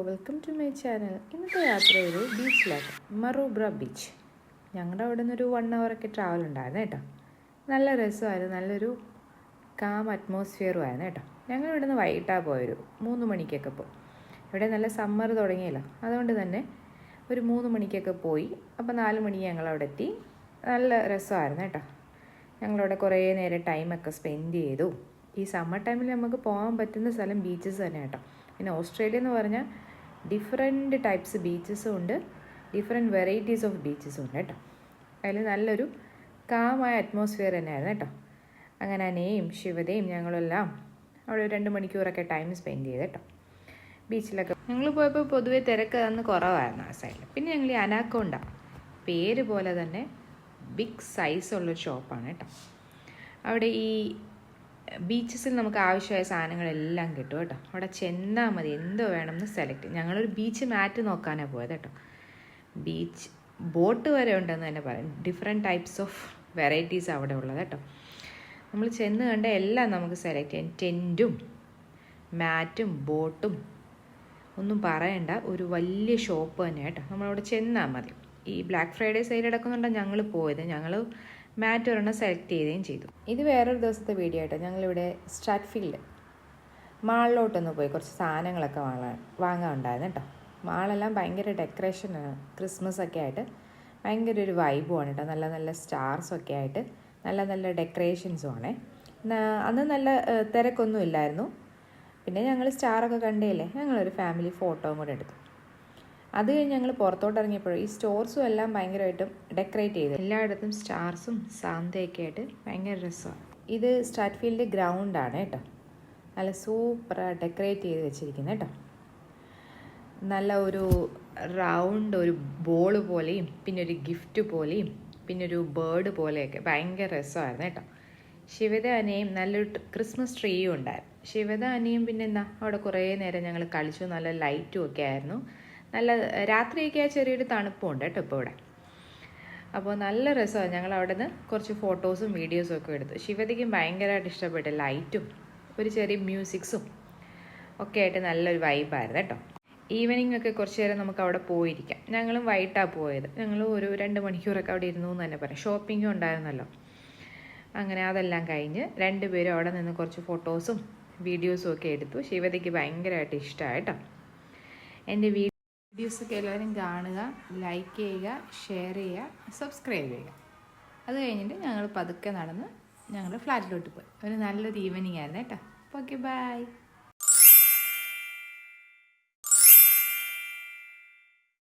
Welcome to my channel. ഇന്നത്തെ യാത്രയൊരു ബീച്ചിലാണ്, മറൂബ്ര beach. ഞങ്ങളുടെ അവിടെ നിന്നൊരു 1 hour ട്രാവൽ ഉണ്ടായിരുന്നു കേട്ടോ. നല്ല രസമായിരുന്നു, നല്ലൊരു കാം അറ്റ്മോസ്ഫിയറും ആയിരുന്നു കേട്ടോ. ഞങ്ങൾ ഇവിടെ നിന്ന് വൈകിട്ടാണ് പോയൊരു 3 മണിക്കൊക്കെ പോയി. ഇവിടെ നല്ല സമ്മർ തുടങ്ങിയല്ലോ, അതുകൊണ്ട് തന്നെ ഒരു 3 മണിക്കൊക്കെ പോയി. അപ്പോൾ 4 മണിക്ക് ഞങ്ങളവിടെ എത്തി. നല്ല രസമായിരുന്നു കേട്ടോ. ഞങ്ങളവിടെ കുറേ നേരം ടൈമൊക്കെ സ്പെൻഡ് ചെയ്തു. ഈ സമ്മർ ടൈമിൽ നമുക്ക് പോകാൻ പറ്റുന്ന സ്ഥലം ബീച്ചസ് തന്നെ കേട്ടോ. പിന്നെ ഓസ്ട്രേലിയ എന്ന് പറഞ്ഞാൽ ഡിഫറെൻറ്റ് ടൈപ്സ് ബീച്ചസും ഉണ്ട്, ഡിഫറെൻറ്റ് വെറൈറ്റീസ് ഓഫ് ബീച്ചസും ഉണ്ട് കേട്ടോ. അതിൽ നല്ലൊരു കാമായ അറ്റ്മോസ്ഫിയർ തന്നെയായിരുന്നു കേട്ടോ. അങ്ങനെ അനയും ശിവതയും ഞങ്ങളെല്ലാം അവിടെ 2 മണിക്കൂറൊക്കെ ടൈം സ്പെൻഡ് ചെയ്ത് കേട്ടോ. ബീച്ചിലൊക്കെ ഞങ്ങൾ പോയപ്പോൾ പൊതുവേ തിരക്ക് അന്ന് കുറവായിരുന്നു ആ സൈഡിൽ. പിന്നെ ഞങ്ങൾ ഈ അനാക്കോണ്ട, പേര് പോലെ തന്നെ ബിഗ് സൈസുള്ളൊരു ഷോപ്പാണ് കേട്ടോ. അവിടെ ഈ ബീച്ചസിൽ നമുക്ക് ആവശ്യമായ സാധനങ്ങളെല്ലാം കിട്ടും കേട്ടോ. അവിടെ ചെന്നാൽ മതി, എന്തോ വേണമെന്ന് സെലക്ട് ചെയ്യും. ഞങ്ങളൊരു ബീച്ച് മാറ്റ് നോക്കാനാണ് പോയത് കേട്ടോ. ബീച്ച് ബോട്ട് വരെ ഉണ്ടെന്ന് തന്നെ പറയാം. ഡിഫറെൻറ്റ് ടൈപ്സ് ഓഫ് വെറൈറ്റീസ് അവിടെ ഉള്ളത് കേട്ടോ. നമ്മൾ ചെന്ന് കണ്ട എല്ലാം നമുക്ക് സെലക്ട് ചെയ്യാം. ടെൻറ്റും മാറ്റും ബോട്ടും ഒന്നും പറയണ്ട, ഒരു വലിയ ഷോപ്പ് തന്നെ കേട്ടോ. നമ്മളവിടെ ചെന്നാൽ മതി. ഈ ബ്ലാക്ക് ഫ്രൈഡേ സെയിൽ നടക്കുന്നുണ്ടാണ് ഞങ്ങൾ പോയത്. ഞങ്ങൾ മാറ്റ് ഒരെണ്ണം സെലക്ട് ചെയ്യുകയും ചെയ്തു. ഇത് വേറൊരു ദിവസത്തെ വീഡിയോ ആയിട്ടോ. ഞങ്ങളിവിടെ സ്ട്രാറ്റ്ഫീൽഡ് മാളിലോട്ടൊന്ന് പോയി കുറച്ച് സാധനങ്ങളൊക്കെ വാങ്ങാനുണ്ടായിരുന്നു കേട്ടോ. മാളെല്ലാം ഭയങ്കര ഡെക്കറേഷനാണ്, ക്രിസ്മസ് ഒക്കെ ആയിട്ട് ഭയങ്കര ഒരു വൈബുമാണ് കേട്ടോ. നല്ല നല്ല സ്റ്റാർസൊക്കെ ആയിട്ട് നല്ല നല്ല ഡെക്കറേഷൻസും ആണേ. അന്ന് നല്ല തിരക്കൊന്നും ഇല്ലായിരുന്നു. പിന്നെ ഞങ്ങൾ സ്റ്റാറൊക്കെ കണ്ടേല്ലേ, ഞങ്ങളൊരു ഫാമിലി ഫോട്ടോയും കൂടെ എടുത്തു. അത് കഴിഞ്ഞ് ഞങ്ങൾ പുറത്തോട്ട് ഇറങ്ങിയപ്പോഴും ഈ സ്റ്റോർസും എല്ലാം ഭയങ്കരമായിട്ടും ഡെക്കറേറ്റ് ചെയ്തു. എല്ലായിടത്തും സ്റ്റാർസും സാന്തയൊക്കെ ആയിട്ട് ഭയങ്കര രസമാണ്. ഇത് സ്ട്രാറ്റ്ഫീൽഡ് ഗ്രൗണ്ടാണ് കേട്ടോ. നല്ല സൂപ്പറാണ് ഡെക്കറേറ്റ് ചെയ്ത് വെച്ചിരിക്കുന്നത് കേട്ടോ. നല്ല ഒരു റൗണ്ട് ഒരു ബോള് പോലെയും പിന്നെ ഒരു ഗിഫ്റ്റ് പോലെയും പിന്നെ ഒരു ബേർഡ് പോലെയൊക്കെ ഭയങ്കര രസമായിരുന്നു കേട്ടോ. ശിവദാനയും നല്ലൊരു ക്രിസ്മസ് ട്രീയും ഉണ്ടായിരുന്നു. ശിവദാനയും പിന്നെ എന്താ അവിടെ കുറേ നേരം ഞങ്ങൾ കളിച്ചു. നല്ല ലൈറ്റും ഒക്കെ ആയിരുന്നു. നല്ല രാത്രിയൊക്കെ ആ ചെറിയൊരു തണുപ്പുണ്ട് കേട്ടോ ഇപ്പോൾ ഇവിടെ. അപ്പോൾ നല്ല രസമാണ്. ഞങ്ങൾ അവിടെ നിന്ന് കുറച്ച് ഫോട്ടോസും വീഡിയോസും ഒക്കെ എടുത്തു. ശിവതിക്കും ഭയങ്കരമായിട്ട് ഇഷ്ടപ്പെട്ടു. ലൈറ്റും ഒരു ചെറിയ മ്യൂസിക്സും ഒക്കെ ആയിട്ട് നല്ലൊരു വൈബായിരുന്നു കേട്ടോ. ഈവനിങ് ഒക്കെ കുറച്ച് നേരം നമുക്ക് അവിടെ പോയിരിക്കാം. ഞങ്ങളും വൈകിട്ടാണ് പോയത്. ഞങ്ങൾ ഒരു 2 മണിക്കൂറൊക്കെ അവിടെ ഇരുന്നു എന്ന് തന്നെ പറയാം. ഷോപ്പിങ്ങും ഉണ്ടായിരുന്നല്ലോ. അങ്ങനെ അതെല്ലാം കഴിഞ്ഞ് 2 പേരും അവിടെ നിന്ന് കുറച്ച് ഫോട്ടോസും വീഡിയോസും ഒക്കെ എടുത്തു. ശിവതിക്ക് ഭയങ്കരമായിട്ട് ഇഷ്ടമായി കേട്ടോ. എൻ്റെ വീഡിയോസൊക്കെ എല്ലാവരും കാണുക, ലൈക്ക് ചെയ്യുക, ഷെയർ ചെയ്യുക, സബ്സ്ക്രൈബ് ചെയ്യുക. അത് കഴിഞ്ഞിട്ട് ഞങ്ങൾ പതുക്കെ നടന്ന് ഞങ്ങൾ ഫ്ലാറ്റിലോട്ട് പോയി. ഒരു നല്ലൊരു ഈവനിങ് ആയിരുന്നു കേട്ടോ. Okay, by.